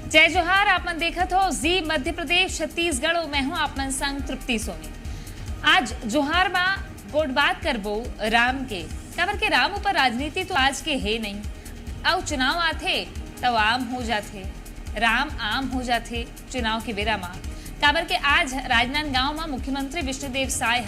जय जोहार। आप मन देखत हो जी मध्य प्रदेश छत्तीसगढ़ और मैं हूं आप मन संग तृप्ति सोनी। आज जोहार में गोट बात करबो राम के, काबर के राम ऊपर राजनीति तो आज के है नहीं। अब चुनाव आथे तो आम हो जाते, राम आम हो जाते चुनाव के बेरा में। काबर के आज राजनांदगांव में मुख्यमंत्री विष्णुदेव साय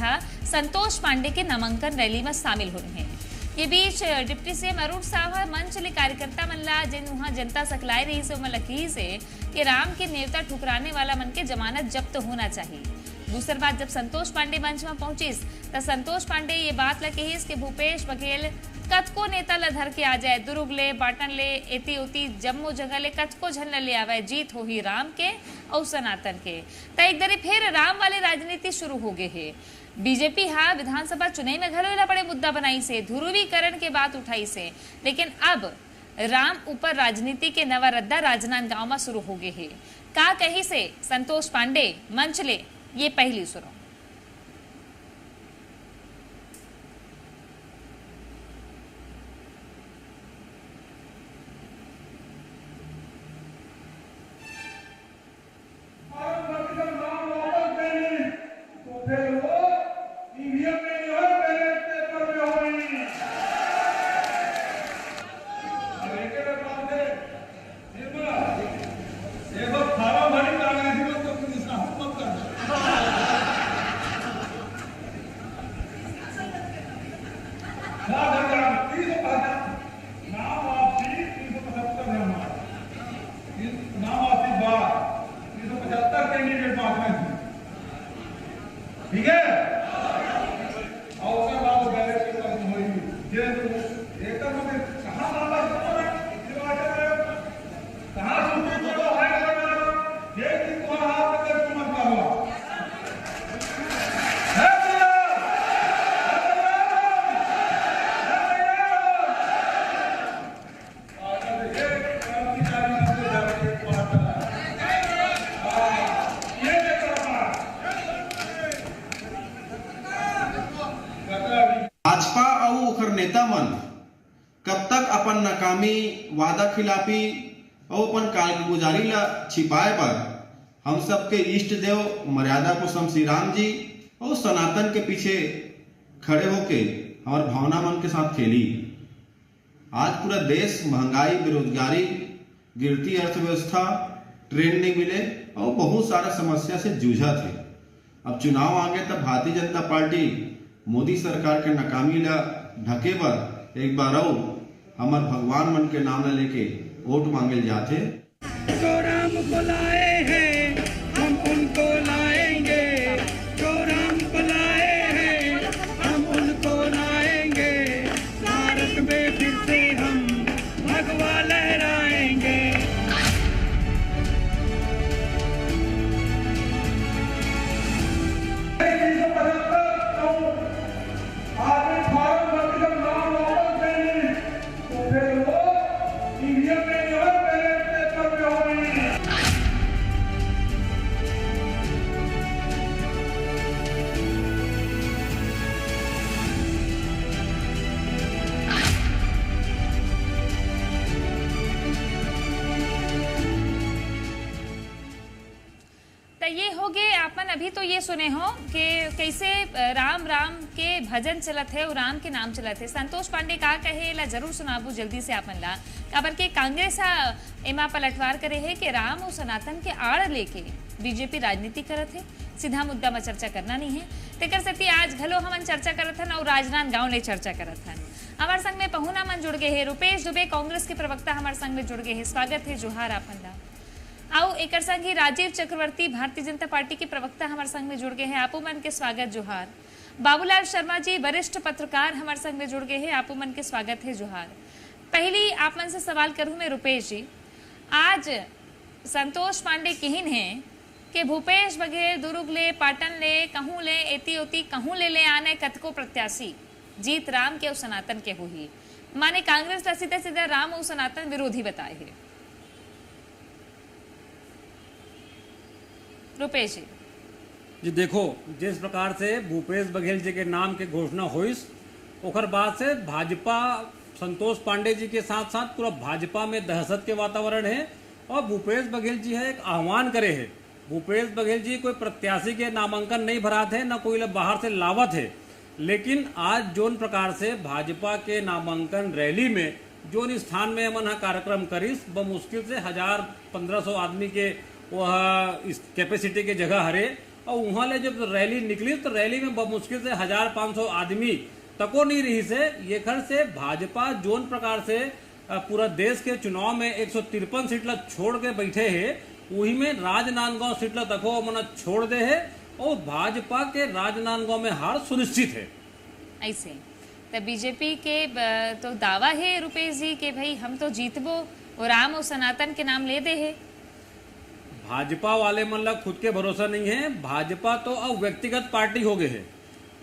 संतोष पांडे के नामांकन रैली में शामिल हो रहे हैं। ये बीच डिप्टी सीएम अरुण साव मंच ले कार्यकर्ता मन ला जिन वहां जनता सकलाई रही से उमन लखी से कि राम के नेवता ठुकराने वाला मन के जमानत जब्त तो होना चाहिए। दूसरी बात, जब संतोष पांडे मंच में पहुंचिस तो संतोष पांडे ये बात ला कहिस कि भूपेश बघेल कतको नेता ला धर के आ जाए, दुर्ग ले पाटन ले एती उती जम्मू जगह ले कतको झन ले आवे, जीत हो ही राम के और सनातन के। तो एक दरी फिर राम वाले राजनीति शुरू हो गए है। बीजेपी विधानसभा चुनाव में घलो बड़े मुद्दा बनाई से, ध्रुवीकरण के बात उठाई से, लेकिन अब राम ऊपर राजनीति के नवा रद्दा राजनांदगांव में शुरू हो गए है। का कही से संतोष पांडे मंच ले, ये पहली सुनो। ठीक है। भाजपा और ओकर नेता मन कब तक अपन नाकामी, वादा खिलाफी और अपन कारगुजारी ला छिपाए पर हम सबके इष्ट देव मर्यादा पुरुषोत्तम श्री राम जी और सनातन के पीछे खड़े होके हमारे भावना मन के साथ खेली। आज पूरा देश महंगाई, बेरोजगारी, गिरती अर्थव्यवस्था, ट्रेन नहीं मिले और बहुत सारा समस्या से जूझा थे। अब चुनाव आ गए तब भारतीय जनता पार्टी मोदी सरकार के नाकामी ला ढके बर एक बार और हमार भगवान मन के नाम लेके वोट मांगे जाते। जो राम को लाए हैं हम उनको लाएंगे, जो राम को लाए हैं हम उनको लाएंगे, भारत में फिर से हम भगवा लहराएंगे। ये हो गए आपन अभी तो ये सुने हो कि कैसे राम राम के भजन चलत है और राम के नाम चलत है। संतोष पांडे का कहे ला जरूर सुनाबू जल्दी से आपन ला, काबर के कांग्रेस एमा पलटवार करे है कि राम और सनातन के आड़ लेके बीजेपी राजनीति करत है, सीधा मुद्दा में चर्चा करना नहीं है। तेकर सती आज घलो हमन चर्चा करत हन और राजनांदगांव ले चर्चा करत हन। हमारे संग में पहुना मन जुड़ गए है, रुपेश दुबे कांग्रेस के प्रवक्ता हमारे संग में जुड़ गए है। स्वागत है, जोहार आपन ला। आओ एक संग ही राजीव चक्रवर्ती भारतीय जनता पार्टी के प्रवक्ता हमारे संग में जुड़ गए हैं, आपू मन के स्वागत, जोहार। बाबूलाल शर्मा जी वरिष्ठ पत्रकार हमारे संग में जुड़ गए हैं, आपू मन के स्वागत है, जोहार। पहली आप मन से सवाल करूं मैं रुपेश जी, आज संतोष पांडे किहिन है कि भूपेश बघेल दुर्ग ले पाटन ले कहूं ले एती उती कहूं ले आने कतको प्रत्याशी जीत राम के और सनातन के हुई, माने कांग्रेस सीधा सीधा राम और सनातन विरोधी बताए है। रुपेश जी देखो, जिस प्रकार से भूपेश बघेल जी के नाम के घोषणा हुई, ओकर बाद से भाजपा संतोष पांडे जी के साथ साथ पूरा भाजपा में दहशत के वातावरण है और भूपेश बघेल जी है एक आह्वान करे है। भूपेश बघेल जी कोई प्रत्याशी के नामांकन नहीं भरा थे, न कोई बाहर से लावत है, लेकिन आज जोन प्रकार से भाजपा के नामांकन रैली में जोन स्थान में हमन कार्यक्रम करिस बमुश्किल से 1000-1500 आदमी के वह इस कैपेसिटी के जगह हरे, और वहाँ ले जब रैली निकली तो रैली में बमुश्किल से 1500 आदमी तको नहीं रही से। ये खर से भाजपा जोन प्रकार से पूरा देश के चुनाव में 153 सीट ला छोड़ के बैठे है, वही में राजनांदगांव सीट ला तको मना छोड़ दे है और भाजपा के राजनांदगांव में हार सुनिश्चित है। ऐसे तो बीजेपी के तो दावा है रुपेश जी के भाई हम तो जीतबो और राम और सनातन के नाम ले दे है। भाजपा वाले मतलब खुद के भरोसा नहीं है। भाजपा तो अब व्यक्तिगत पार्टी हो गए है।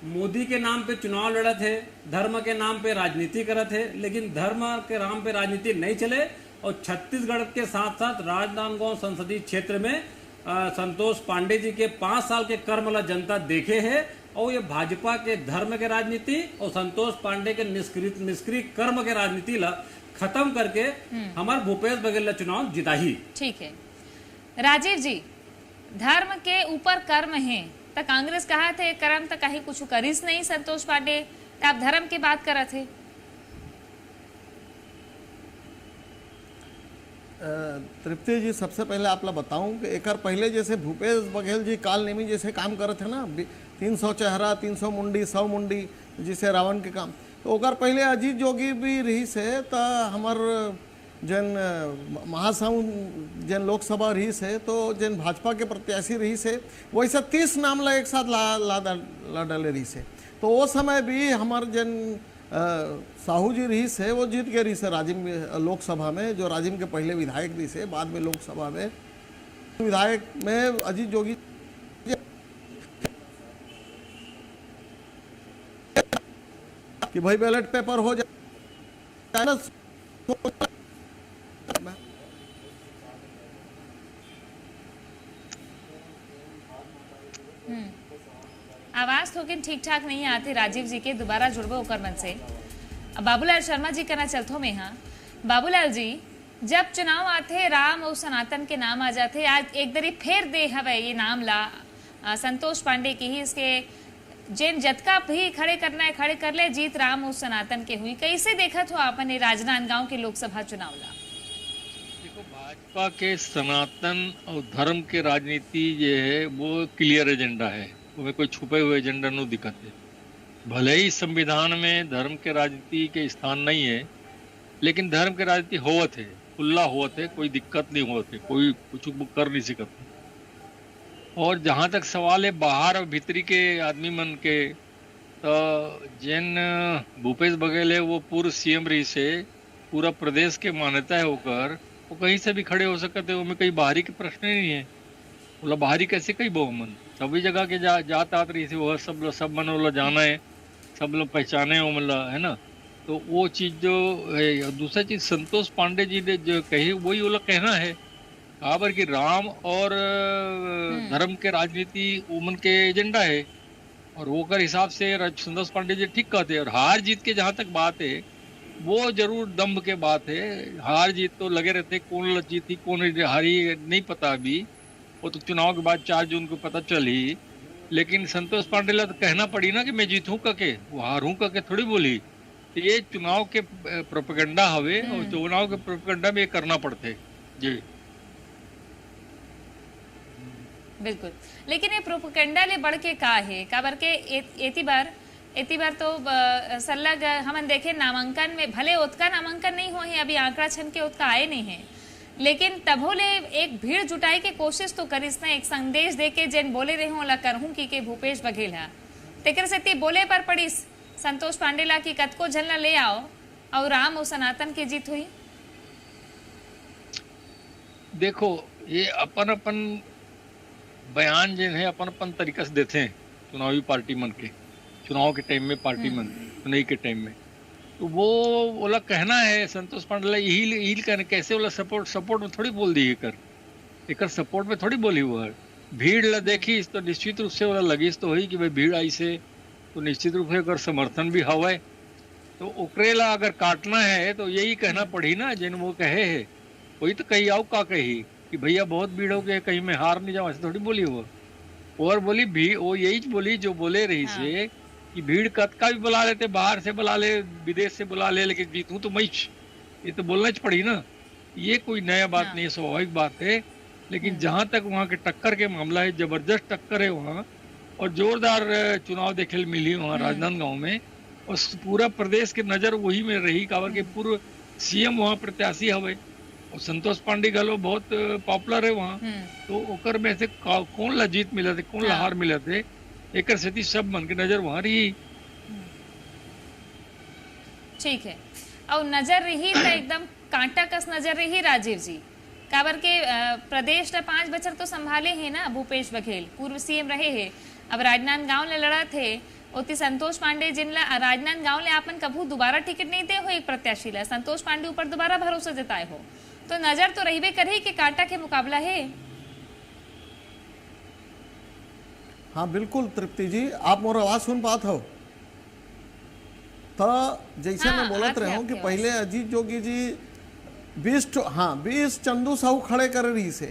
मोदी के नाम पे चुनाव लड़त है, धर्म के नाम पे राजनीति करत है, लेकिन धर्म के नाम पे राजनीति नहीं चले। और छत्तीसगढ़ के साथ साथ राजनांदगांव संसदीय क्षेत्र में संतोष पांडे जी के 5 साल के कर्म ला जनता देखे है, और ये भाजपा के धर्म के राजनीति और संतोष पांडे के निष्क्रिय कर्म के राजनीति ला खत्म करके हमारे भूपेश बघेल ला चुनाव जिता ही। ठीक है राजीव जी, धर्म के ऊपर कर्म है तो कांग्रेस कहा थे कर्म तो कहीं कुछ करिस नहीं संतोष पांडे, तो आप धर्म की बात कर रहे थे। तृप्ति जी, सबसे पहले आप ला बताऊं कि एक पहले जैसे भूपेश बघेल जी काल नेमी जैसे काम करत है ना, 300 चेहरा 300 मुंडी 100 मुंडी जैसे रावण के काम, तो ओकर पहले अजीत जोगी भी रही से तो हमार जन महासमुंद जन लोकसभा रही से, तो जन भाजपा के प्रत्याशी रही से वैसे 30 नाम ला एक साथ ला डाले रही से। तो वो समय भी हमार जन साहू जी रही से वो जीत गए रही से राजिम लोकसभा में, जो राजिम के पहले विधायक रही से, बाद में लोकसभा में विधायक में अजीत जोगी कि भाई बैलेट पेपर हो जाए ना। आवाज थोड़ी ठीक ठाक नहीं आती राजीव जी के, दोबारा जुड़बो ओकर मन से। अब बाबूलाल शर्मा जी करना चलथो में। हाँ बाबूलाल जी, जब चुनाव आते राम और सनातन के नाम आ जाते, आज एक दरी फेर दे हवे ये नाम ला संतोष पांडे की ही, इसके जेन जतका भी खड़े करना है खड़े कर ले, जीत राम और सनातन के हुई। कैसे देखा तो आपने राजनांदगांव के लोकसभा चुनाव ला? देखो, भाजपा के सनातन और धर्म के राजनीति जो है वो क्लियर एजेंडा है, उसमें कोई छुपे हुए एजेंडा नहीं दिखत है। भले ही संविधान में धर्म के राजनीति के स्थान नहीं है, लेकिन धर्म के राजनीति होवत है, खुला होवत है, कोई दिक्कत नहीं होवत है, कोई कुछ कर नहीं सकता। और जहाँ तक सवाल है बाहर और भीतरी के आदमी मन के, तो जिन भूपेश बघेल है वो पूर्व सीएम रही से, पूरा प्रदेश के मान्यता है होकर वो कहीं से भी खड़े हो सकते हैं, उनमें कहीं बाहरी के प्रश्न ही नहीं है। बोला बाहरी कैसे कहीं बहुमन सभी जगह के जात आत रही थी, वह सब मन वाला जाना है, सब लोग पहचाने हो मतलब है ना। तो वो चीज़ जो है। दूसरा चीज़ संतोष पांडे जी ने जो कही वही वो लोग कहना है बराबर कि राम और धर्म के राजनीति उमन के एजेंडा है, और वो कर हिसाब से संतोष पांडे जी ठीक कहते हैं। और हार जीत के जहाँ तक बात है वो जरूर दम्भ के बात है। हार जीत तो लगे रहते, कौन जीती कौन हारी नहीं पता अभी, वो तो चुनाव के बाद 4 जून को पता चली। लेकिन संतोष पांडे ला तो कहना पड़ी ना कि मैं जीतूं करके, वो हारूं करके थोड़ी बोली। तो ये चुनाव के प्रोपेगेंडा हवे, और चुनाव के प्रोपेगेंडा में ये करना पड़ते जी। बिल्कुल, लेकिन ये प्रोपेगेंडा ले बढ़ के का है का बर के एती बार तो सल्लग हमन देखे नामांकन में भले उतका नामांकन नहीं हो है, अभी आंकड़ा छन के उतका आए नहीं है, लेकिन तभो ले एक भीड़ जुटाई के कोशिश तो करिस ना, एक संदेश दे के जेन बोले रहे होला करहूं की के भूपेश बघेल है तेकर से ती बोले पर पड़िस संतोष पांडे ला की कतको झलना ले आओ और राम और सनातन की जीत हुई। देखो ये अपन अपन बयान जिन है अपन अपन तरीका से देते हैं चुनावी पार्टी मन के, चुनाव के टाइम में पार्टी मन चुनाई के टाइम में, तो वो बोला कहना है संतोष पांडे यही कहना, कैसे बोला सपोर्ट में थोड़ी बोल दी एक सपोर्ट में थोड़ी बोली। वो भीड़ ला देखी तो निश्चित रूप से बोला लगी तो हुई कि भाई भीड़ आई से, तो निश्चित रूप से अगर समर्थन भी हवा तो ओकरे ला अगर काटना है तो यही कहना पड़ी ना जिन वो कहे है कोई तो कही आओ का कही कि भैया बहुत भीड़ हो गई, कहीं मैं हार नहीं जाऊं, ऐसे थोड़ी बोली वो। और बोली भीड़, वो यही बोली जो बोले रही से कि भीड़ कद का भी बुला लेते, बाहर से बुला ले, विदेश से बुला ले, लेकिन जीतूं तो मैं, ये तो बोलना ही पड़ी ना। ये कोई नया बात नहीं है, स्वाभाविक बात है। लेकिन जहां तक वहां के टक्कर के मामला है, जबरदस्त टक्कर है वहाँ, और जोरदार चुनाव देखे मिली वहाँ राजनांदगांव में। और पूरा प्रदेश के नजर वही में रही, काबर के पूर्व सीएम वहाँ प्रत्याशी हवे, और संतोष पांडे गलो बहुत पॉपुलर है वहाँ। तो ओकर में से कौन ला जीत मिला थे, कौन ला हार मिला थे, एक स्थिति सब मन के नजर वहाँ रही। ठीक है, और नजर रही तो एकदम कांटा कस नजर रही राजीव जी, काबर के प्रदेश ने 5 बछर तो संभाले हैं ना भूपेश बघेल, पूर्व सीएम रहे हैं। अब राजनांदगांव ले लड़ा थे, उती संतोष पांडे जिनला राजनांदगांव ले आपन कभू दोबारा टिकट नहीं दे हो एक प्रत्याशी ला, संतोष पांडे ऊपर दोबारा भरोसा जताए हो, तो नजर तो रही करे कि कांटा के मुकाबला है। हाँ बिल्कुल तृप्ति जी, आप मोर आवाज सुन पात हो? तो जैसे मैं बोलत रहा हूँ कि पहले अजीत जोगी जी 20 चंदू साहू खड़े कर रही से,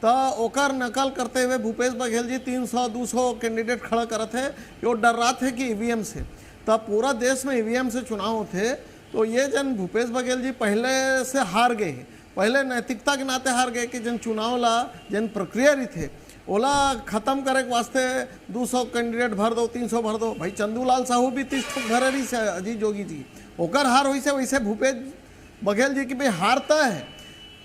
तो ओकर नकल करते हुए भूपेश बघेल जी 300-200 कैंडिडेट खड़ा करत है। वो डर रहा थे कि ईवीएम से, तब पूरा देश में ईवीएम से चुनाव थे, तो ये जन भूपेश बघेल जी पहले से हार गए, पहले नैतिकता के नाते हार गए कि जन चुनाव ला जन प्रक्रिया रही थे ओला खत्म करे के वास्ते 200 कैंडिडेट भर दो, 300 भर दो। भाई चंदूलाल साहू भी 30 भरे रही से अजीत जोगी जी, ओकर हार हुई से वैसे भूपेश बघेल जी की भी हारता है।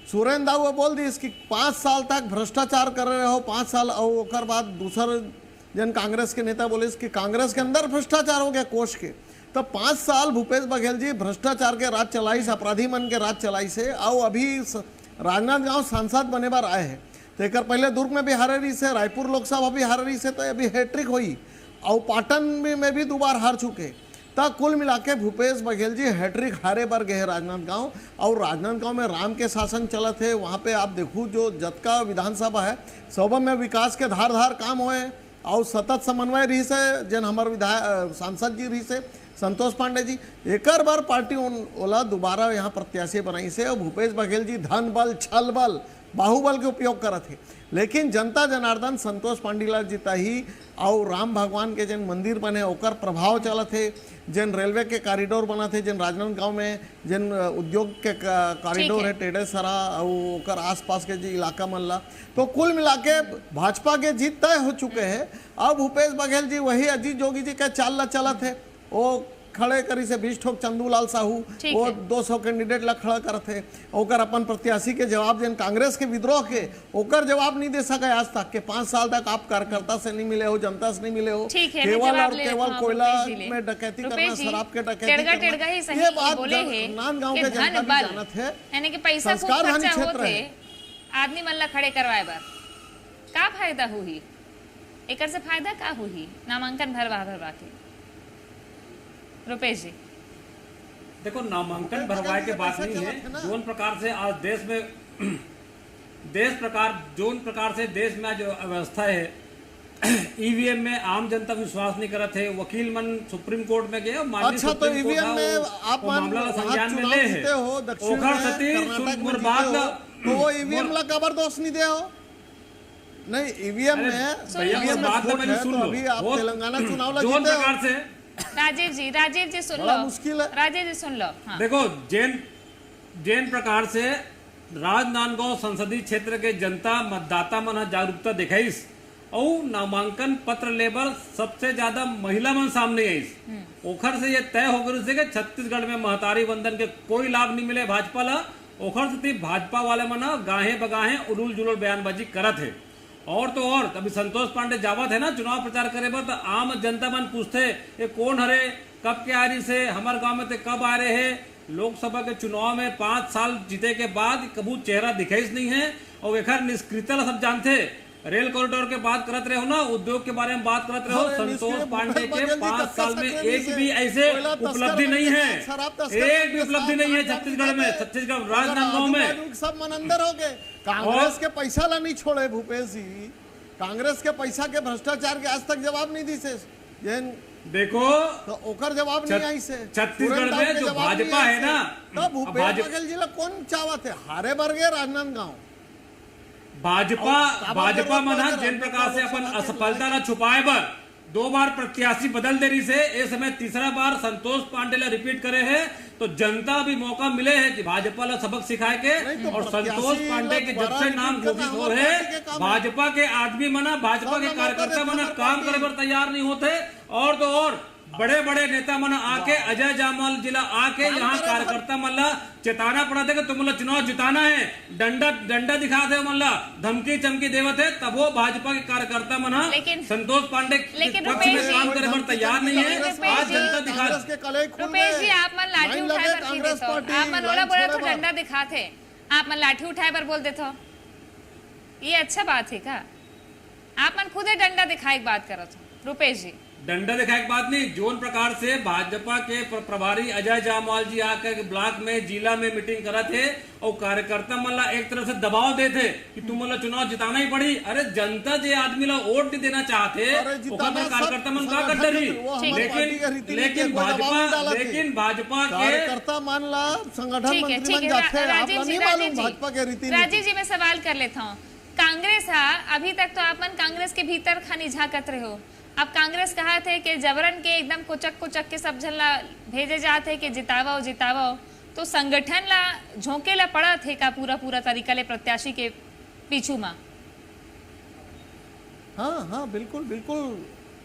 सुरेंद्र दाऊ बोल दी इसकी 5 साल तक भ्रष्टाचार कर रहे हो, 5 साल, और ओकर बाद दूसर जन कांग्रेस के नेता बोले इसकी कांग्रेस के अंदर भ्रष्टाचार हो गया कोष के। तो 5 साल भूपेश बघेल जी भ्रष्टाचार के राज चलाई से, अपराधी मन के राज चलाई से, और अभी राजनांदगांव सांसद बने बार आए हैं। तो एक पहले दुर्ग में भी हारे रही से, रायपुर लोकसभा भी हारे रही से, तो अभी हैट्रिक हुई, और पाटन में भी 2 बार हार चुके। तो कुल मिला के भूपेश बघेल जी हैट्रिक हारे बार गए राजनांदगांव, और राजनांदगांव में राम के शासन चलत है। वहाँ पे आप देखो जो जतका विधानसभा है सब में विकास के धार धार काम हुए, और सतत समन्वय रही से जन हमारे विधायक सांसद जी रही से संतोष पांडे जी, एक बार पार्टी ओला दोबारा यहाँ प्रत्याशी बनाई से, और भूपेश बघेल जी धन बल, छल बल, बाहुबल के उपयोग करत है। लेकिन जनता जनार्दन संतोष पांडीला जीता ही, और राम भगवान के जन मंदिर बने ओकर प्रभाव चलत है, जन रेलवे के कॉरिडोर बना थे, जन राजनांदगांव में जन उद्योग के कॉरिडोर है टेढ़ेसरा और ओकर आसपास के जो इलाका मन ला, तो कुल मिला के भाजपा के जीत तय हो चुके हैं। अब भूपेश बघेल जी वही अजीत जोगी जी का चाल ला चलत है, वो खड़े करी से 20 ठोक चंदूलाल साहू, वो 200 कैंडिडेट ला खड़ा करते, ओकर अपन प्रत्याशी के जवाब जन कांग्रेस के विद्रोह के ओकर जवाब नहीं दे सके आज तक के 5 साल तक आप कार्यकर्ता से नहीं मिले हो, जनता से नहीं मिले हो, केवल और केवल कोयला में डकैती करना, शराब के डकैती करना, ये बात राजनांदगांव के जनता भी जानत है। यानी कि पैसा खूब खर्चा होते आदमी मन ला खड़े करवाए बार का फायदा हुई, एकर से फायदा का हुई नामांकन भरवा के? रुपेश जी देखो, नामांकन भरवाए के बात नहीं है। जोन प्रकार से आज देश में जोन प्रकार से देश में जो अवस्था है, ईवीएम में आम जनता विश्वास नहीं करते है, वकील मन सुप्रीम कोर्ट में गए, अच्छा तो ईवीएम में आप मामला संज्ञान में ले है, ओखर सती बर्बाद, तो वो ईवीएम ला कबर दोष नहीं दे हो? नहीं, ईवीएम में बात तो अभी आप तेलंगाना चुनाव ला जीते हो। राजीव जी सुन लो, मुश्किल है। राजीव जी सुन लो। हाँ। देखो, जैन प्रकार से राजनांदगांव संसदीय क्षेत्र के जनता मतदाता मन जागरूकता दिखाईस, और नामांकन पत्र लेबर सबसे ज्यादा महिला मन सामने आईस। ओखर से ये तय हो गई कि छत्तीसगढ़ में महतारी वंदन के कोई लाभ नहीं मिले भाजपा ला। ओखर से भाजपा वाले मन गाहे बगाहे उलूल जुलूल बयानबाजी करत है। और तो और अभी संतोष पांडे जावत है ना चुनाव प्रचार करे बर, तो आम जनता मन पूछते ये कौन हरे, कब के आ रही से, हमारे गांव में तो कब आ रहे हैं। लोकसभा के चुनाव में 5 साल जीते के बाद कबू चेहरा दिखाई नहीं है, और एक निष्क्रियता सब जानते। रेल कॉरिडोर के बात करते रहे हो ना, उद्योग के बारे में बात करते रहो, संतोष पांडे के 5 साल में एक भी ऐसे उपलब्धि नहीं है, एक भी उपलब्धि नहीं है छत्तीसगढ़ में, छत्तीसगढ़ राजनांदगांव में सब मन अंदर हो गए। कांग्रेस के पैसा ला नहीं छोड़े भूपेश जी, कांग्रेस के पैसा के भ्रष्टाचार के आज तक जवाब नहीं दी से। जैन देखो तो ओकर जवाब नहीं आई से छत्तीसगढ़ में जो भाजपा है ना, तो भूपेश बघेल जी ला कौन चाहत है हारे बरगे राजनांदगांव भाजपा मन जिन प्रकार से अपन असफलता ला छुपाए बर 2 बार प्रत्याशी बदल देरी से इस समय तीसरा बार संतोष पांडे ला रिपीट करे है, तो जनता भी मौका मिले है कि भाजपा ला सबक सिखाए के। तो और संतोष पांडे के जब से नाम घोषित हो है, भाजपा के आदमी मना, भाजपा के कार्यकर्ता मना काम करे पर तैयार नहीं होते। और तो और बड़े बड़े नेता मन आके, अजय जामवाल जिला आके यहाँ कार्यकर्ता मल्ला चेताना पड़ा था कि तुम लोग चुनाव जिताना है, डंडा दिखाते हो मल्ला, धमकी चमकी देवत है, तब वो भाजपा के कार्यकर्ता मना संतोष पांडे पक्ष में काम करे पर तैयार नहीं है। आज जनता दिखा रुपेश जी आप मन लाठी उठाए पर देते, आप मन बोला तो डंडा दिखाते, आप मन लाठी उठाए पर बोल देते, ये अच्छा बात है क्या? आप मन खुद डंडा दिखाए बात करो तो रुपेश जी डंडा दिखाए की बात नहीं। जोन प्रकार से भाजपा के प्रभारी अजय जामवाल जी आकर ब्लॉक में, जिला में मीटिंग करा थे और कार्यकर्ता मल्ला एक तरह से दबाव देते कि तुम मतलब चुनाव जिताना ही पड़ी। अरे जनता जे आदमी ला वोट नहीं देना चाहते, कार्यकर्ता मन का कर डरी। लेकिन भाजपा के कार्यकर्ता मान ला संगठन मंत्री बन जाते हैं, आप नहीं मालूम भाजपा के रीति। राजीव जी मैं सवाल कर लेता हूँ, कांग्रेस अभी तक तो आप मन कांग्रेस के भीतर खानी झाकत रहे हो, अब कांग्रेस कहा थे कि जबरन के एकदम कुचक के सब जन ला भेजे जाते कि जितावो, तो संगठन ला झोंके ला पड़ा थे का पूरा तरीका ले प्रत्याशी के पीछू में। हाँ बिल्कुल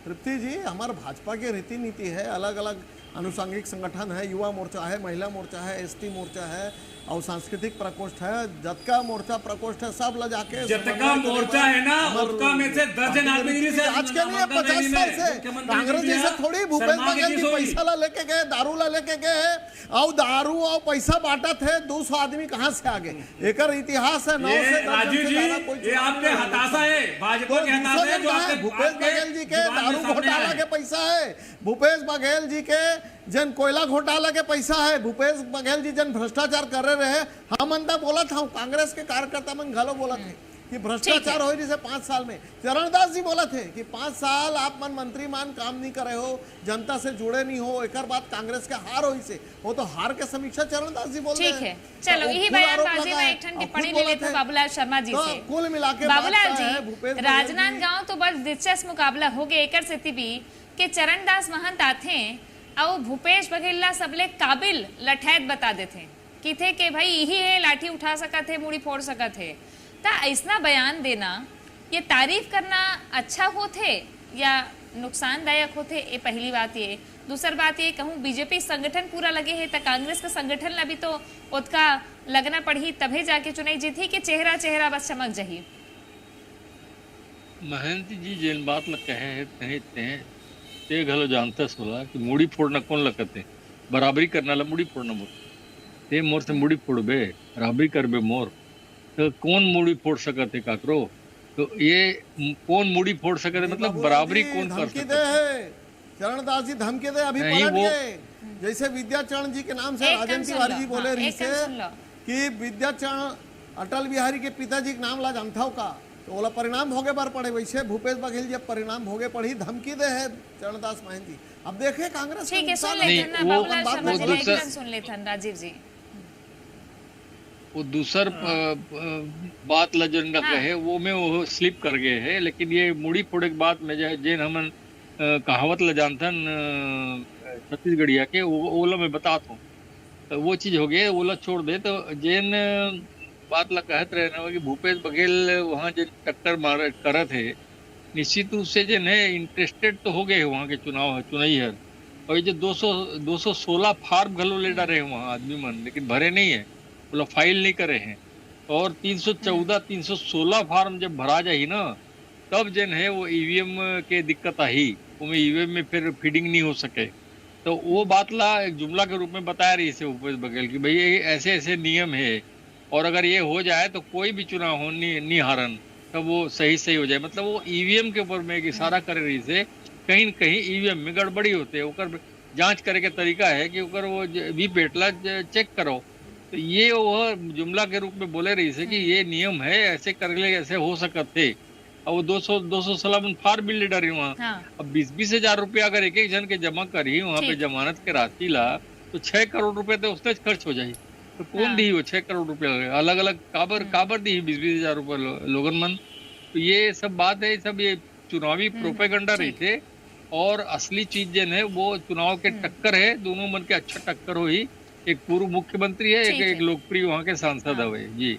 तृप्ति जी, हमारे भाजपा की रीति नीति है, अलग अलग अनुषंगिक संगठन है, युवा मोर्चा है, महिला मोर्चा है, एसटी मोर्चा है और सांस्कृतिक प्रकोष्ठ है, जतका मोर्चा प्रकोष्ठ है, सब ला जाके जतका मोर्चा है ना उसका में से 10 जन आदमी से आज के लिए 50 साल से कांग्रेस जी से थोड़ी भूपेश बघेल जी पैसा ला लेके गए, दारू ला लेके गए और दारू और पैसा बांटा थे 200 आदमी कहां से आगे, एक इतिहास है। 9 से 10 राजीव जी ये आपके हताशा है, भाजपा के हताशा है जो आपके भूपेश बघेल जी के दारू घोटाला के पैसा है, भूपेश बघेल जी के जन कोयला घोटाला के पैसा है, भूपेश बघेल जी जन भ्रष्टाचार कर रहे, हम अंदर बोला था, कांग्रेस के कार्यकर्ता मन घलो बोला थे कि भ्रष्टाचार हो जैसे 5 साल में। चरणदास जी बोला थे कि 5 साल आप मन मंत्री मान काम नहीं करे हो, जनता से जुड़े नहीं हो, एक बात कांग्रेस के हार हो से, वो तो हार के समीक्षा चरणदास जी बोल रहे हैं। चलो यही बयानबाजी में एक ठन टिप्पणी ले लेते बाबूलाल शर्मा जी से। कुल मिलाके बाबूलाल जी, राजनांदगांव तो बस दिलचस्प मुकाबला हो गया एकर सेती भी कि चरणदास महंत आथे और भूपेश बघेल ला सबले काबिल लठैत बता देते कि थे कि भाई यही है, लाठी उठा सकत है, मुड़ी फोड़ सकत है, ता ऐसा बयान देना, ये तारीफ करना अच्छा होते या नुकसानदायक होते, ये पहली बात। ये दूसरी बात ये कहूँ बीजेपी संगठन पूरा लगे है तो कांग्रेस का संगठन ला भी तो उतका लगना पड़ी तभी जाके चुनाई जीती कि चेहरा बस चमक जही। महंत जी जिन बात लग कहे ते घलो जानते सोला कि मुड़ी फोड़ना कौन लगते, बराबरी करना ला मुड़ी फोड़ना बोल, ते मोर से मुड़ी फोड़बे, बराबरी करबे मोर, तो कौन मुड़ी फोड़ सकते काकरो, तो ये कौन मुड़ी फोड़ सकते, मतलब बराबरी कौन कर सकते है? चरणदास जी धमकी दे, अभी पलट गए, जैसे विद्याचरण जी के नाम से राजन तिवारी जी बोले रही से कि विद्याचरण अटल बिहारी के पिताजी के नाम ला जानता हो का, तो बोला परिणाम भोगे बार पड़े, वैसे भूपेश बघेल जी परिणाम भोगे पड़ी, धमकी दे है चरणदास महंत जी। अब देखे कांग्रेस ठीक है, सुन लेते हैं बाबूलाल शर्मा जी, एक सुन लेते हैं राजीव जी। वो दूसर बात लजन का कहे वो में वो स्लिप कर गए है, लेकिन ये मुड़ी फोड़े के बाद में जेन हमन कहावत ल जानथन छत्तीसगढ़िया के ओला में बताता हूँ, तो वो चीज हो गई, ओला छोड़ दे। तो जेन बात ला कहत रहे ना कि भूपेश बघेल वहाँ जो टक्कर मार कर थे, निश्चित रूप से जो है इंटरेस्टेड तो हो गए वहाँ के चुनाई है, और ये जो 216 फार्म घलो ले डाले वहाँ आदमी मन, लेकिन भरे नहीं है, मतलब फाइल नहीं करे हैं, और 316 फार्म जब भरा जाही ना तब जन है वो ईवीएम के दिक्कत आई, उसमें ईवीएम में फिर फीडिंग नहीं हो सके। तो वो बात ला एक जुमला के रूप में बताया रही से भूपेश बघेल की भाई ऐसे ऐसे नियम है, और अगर ये हो जाए तो कोई भी चुनाव हो नहीं हारन, तब वो सही हो जाए। मतलब वो ईवीएम के ऊपर में एक इशारा करे रही से कहीं न कहीं ईवीएम में गड़बड़ी होते है, ओकर जांच करे के तरीका है कि ओकर वो वीपैट ला चेक करो। तो ये वह जुमला के रूप में बोले रही से कि ये नियम है, ऐसे कर ले ऐसे हो सकत थे, और वो 200 साल में फार बिल डरी वहाँ। हाँ। अब 20 हजार रुपया अगर एक एक जन के जमा करी वहाँ पे ठीक। जमानत के राशि ला, तो 6 करोड़ रुपए तो उससे खर्च हो जाये। तो कौन हाँ। दी वो 6 करोड़ रुपया अलग अलग काबर दी 20 हजार रुपया लोगन मन। तो ये सब बात है, सब ये चुनावी प्रोपेगंडा रही थे, और असली चीज जन है वो चुनाव के टक्कर है, दोनों मन के अच्छा टक्कर हो ही। एक पूर्व मुख्यमंत्री है, ठीक है। एक लोकप्रिय वहाँ के सांसद है जी।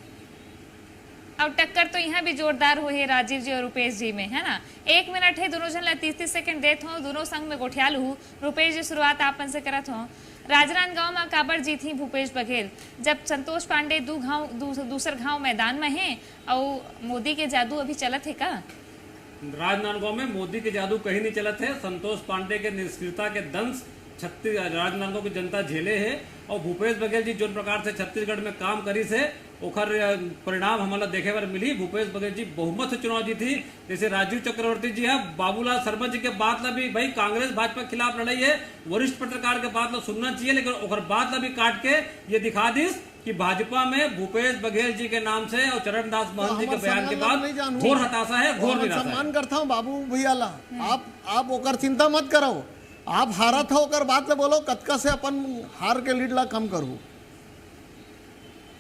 अब टक्कर तो यहाँ भी जोरदार हुई है राजीव जी और रुपेश जी में, है ना। 1 मिनट है, दोनों जन 30 सेकंड देत हो, दोनों संग में गोठियाल हूँ। रुपेश जी शुरुआत आपन से करत हो। राजनांदगांव में काबर जी थी भूपेश बघेल, जब संतोष पांडे दूसर गांव मैदान में है, और मोदी के जादू अभी चलत है का? राजनांदगांव में मोदी के जादू कहीं नहीं चलत है। संतोष पांडे के निष्क्रियता के दंश राजनांदगांव की जनता झेले है, और भूपेश बघेल जी जो प्रकार से छत्तीसगढ़ में काम करी से ओखर परिणाम हमारा देखे बार मिली। भूपेश बघेल जी बहुमत से चुनाव जीती। जैसे राजीव चक्रवर्ती जी है, बाबूलाल शर्मा जी के बात ला भी भाई कांग्रेस भाजपा के खिलाफ लड़ाई है, वरिष्ठ पत्रकार के बात ला सुनना चाहिए, लेकिन ओखर बात ला भी काट के ये दिखा दी कि भाजपा में भूपेश बघेल जी के नाम से और चरणदास महंत जी के बयान के बाद घोर हताशा है, घोर निराशा है। सम्मान करता हूँ बाबू भैया ला, आप ओकर चिंता मत करो। आप हारत हो ओकर बात ले बोलो, कतका से अपन हार के लीड ला कम करू।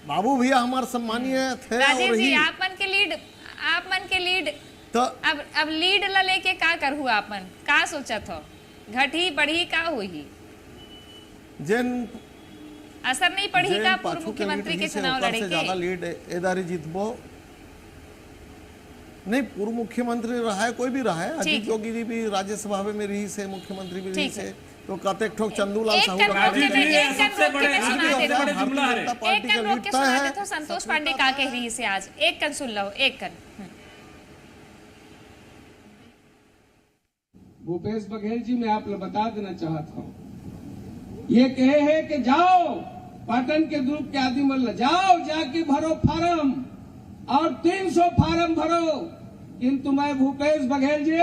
बाबू भैया हमारे सम्मानीय थे। राजीव और जी ही आप मन के लीड तो अब लीड ला लेके का करहु? आपन का सोचत हो? घटी बढ़ी का होई? जिन असर नहीं पड़ी का पूर्व मुख्यमंत्री के चुनाव लड़े के? ज्यादा लीड एदारी जीतबो नहीं। पूर्व मुख्यमंत्री रहा है, कोई भी रहा है, अजीत जोगी जी भी राज्यसभा में रही से, मुख्यमंत्री भी रही से, तो कतेक ठोक चंदूलाल साहू संतोष पांडे का कह रही से आज एक कन सुन लो, एक कन। भूपेश बघेल जी मैं आप लोग बता देना चाहता हूँ, ये कहे है कि जाओ पाटन के ग्रुप के आदमी मल्ल जाओ जाके भरो फार्म और 300 फार्म भरो। किंतु मैं भूपेश बघेल जी,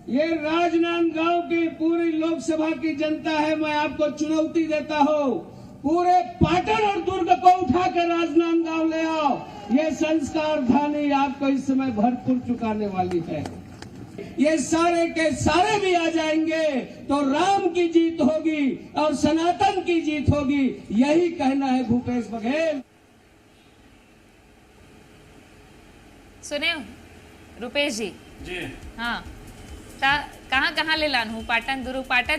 ये राजनांदगांव की पूरी लोकसभा की जनता है, मैं आपको चुनौती देता हूँ, पूरे पाटन और दुर्ग को उठाकर राजनांदगांव ले आओ। ये संस्कार धानी आपको इस समय भरपूर चुकाने वाली है। ये सारे के सारे भी आ जाएंगे तो राम की जीत होगी और सनातन की जीत होगी, यही कहना है भूपेश बघेल। सुने रुपेश जी? जी हाँ, कहाँ ले लानू? पाटन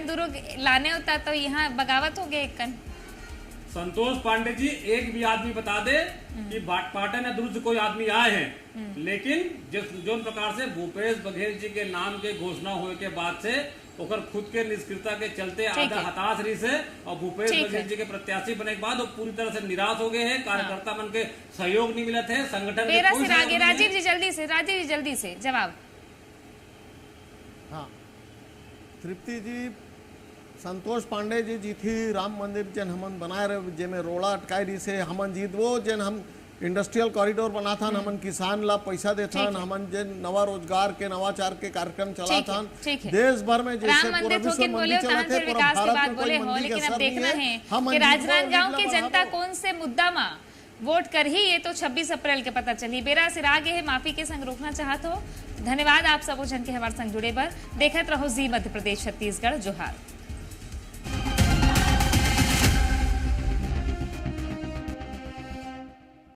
दुर्ग लाने होता तो यहाँ बगावत हो गए एक कन। संतोष पांडे जी एक भी आदमी बता दे कि पाटन या दुर्ग से कोई आदमी आए हैं, लेकिन जो प्रकार से भूपेश बघेल जी के नाम के घोषणा हुए के बाद से ओकर खुद के निष्क्रियता के चलते आधा हताश रही से, और भूपेश बघेल जी के प्रत्याशी बने के बाद वो पूरी तरह से निराश हो गए हैं। कार्यकर्ता मन के सहयोग नहीं मिला थे, संगठन के कोई सहयोग नहीं। राजीव जी जल्दी से जवाब। हाँ, तृप्ति जी, संतोष पांडे जी जीती राम मंदिर जन हमन बनाए रहे, जेमे रोड़ा अटकाई रही से हमन जीत वो जन हम इंडस्ट्रियल कॉरिडोर बना था, हमन किसान ला पैसा देता, हमन जन नवा रोजगार के नवाचार के कार्यक्रम चला था देश भर में। जैसे पूरा विश्व मंदी चला थे, पूरा भारत में कोई मंदी लेकिन का अब असर देखना नहीं है कि राजनांदगांव की जनता कौन से मुद्दा में वोट कर ही, ये तो 26 अप्रैल के पता चली। बेरा सिर आगे है, माफी के संग रोकना चाहत हो। धन्यवाद आप सब जन के हमारे संग जुड़े पर। देखत रहो जी मध्य प्रदेश छत्तीसगढ़। जोहार।